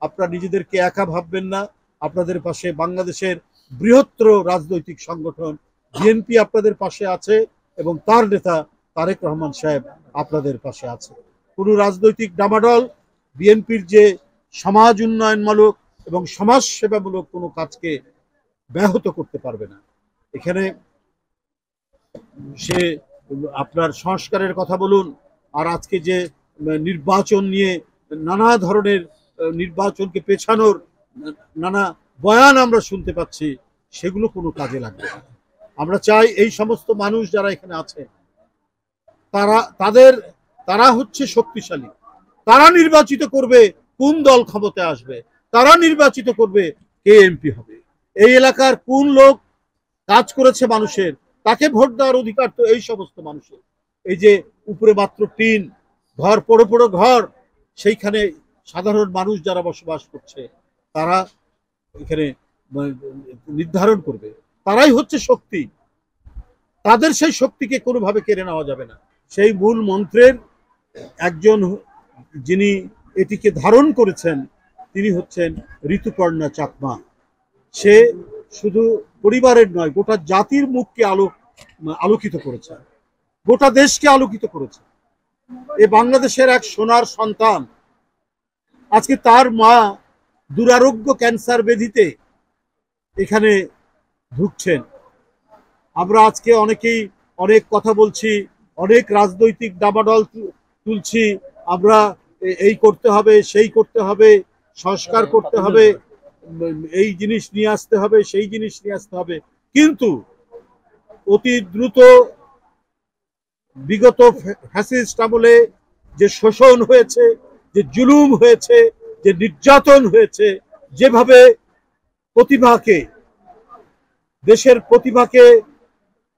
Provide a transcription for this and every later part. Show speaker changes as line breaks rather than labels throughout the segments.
আপনারা নিজেদেরকে একা ভাববেন না। আপনাদের পাশে বাংলাদেশের বৃহত্তর রাজনৈতিক সংগঠন বিএনপি আপনাদের পাশে আছে এবং তার নেতা তারেক রহমান সাহেব আপনাদের পাশে আছে। কোনো রাজনৈতিক ডামাডল বিএনপির যে সমাজ উন্নয়নমূলক এবং সমাজ সেবামূলক কোনো কাজকে ব্যাহত করতে পারবে না। এখানে সে আপনার সংস্কারের কথা বলুন, আর আজকে যে নির্বাচন নিয়ে নানা ধরনের নির্বাচনকে পেছানোর নানা বয়ান আমরা শুনতে পাচ্ছি, সেগুলো কোনো কাজে লাগবে না। আমরা চাই এই সমস্ত মানুষ যারা এখানে আছে তারা হচ্ছে শক্তিশালী। তারা নির্বাচিত করবে কোন দল ক্ষমতায় আসবে, তারা নির্বাচিত করবে কে এমপি হবে। এই এলাকার কোন লোক কাজ করেছে মানুষের, তাকে ভোট দেওয়ার অধিকার তো এই সমস্ত মানুষের। এই যে উপরে মাত্র টিন ঘর, পড়ে পড়ে ঘর, সেইখানে সাধারণ মানুষ যারা বসবাস করছে তারা এখানে নির্ধারণ করবে, তারাই হচ্ছে শক্তি। তাদের সেই শক্তিকে কোনোভাবে কেড়ে নেওয়া যাবে না। সেই মূল মন্ত্রের একজন যিনি এটিকে ধারণ করেছেন তিনি হচ্ছেন ঋতুপর্ণা চাকমা। সে শুধু পরিবারের নয়, গোটা জাতির মুখকে আলোকিত করেছে, গোটা দেশকে আলোকিত করেছে। এ বাংলাদেশের এক সোনার সন্তান। আজকে তার মা দুরারোগ্য ক্যান্সার ব্যাধিতে এখানে ঢুকছেন। আমরা আজকে অনেকেই অনেক কথা বলছি, অনেক রাজনৈতিক দাবানল তুলছি। আমরা এই করতে হবে, সেই করতে হবে, সংস্কার করতে হবে, এই জিনিস নিয়ে আসতে হবে, সেই জিনিস নিয়ে আসতে হবে। কিন্তু অতি দ্রুত বিগত ফ্যাসিস্ট আমলে যে শোষণ হয়েছে, যে জুলুম হয়েছে, যে নির্যাতন হয়েছে, যেভাবে প্রতিভাকে, দেশের প্রতিভাকে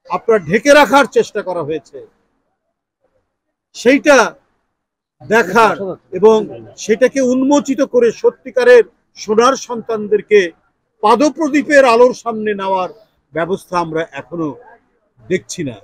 আপনার ঢেকে রাখার চেষ্টা করা হয়েছে, সেইটা দেখার এবং সেটাকে উন্মোচিত করে সত্যিকারের সোনার সন্তানদেরকে পাদপ্রদীপের আলোর সামনে নেওয়ার ব্যবস্থা আমরা এখনো দেখছি না।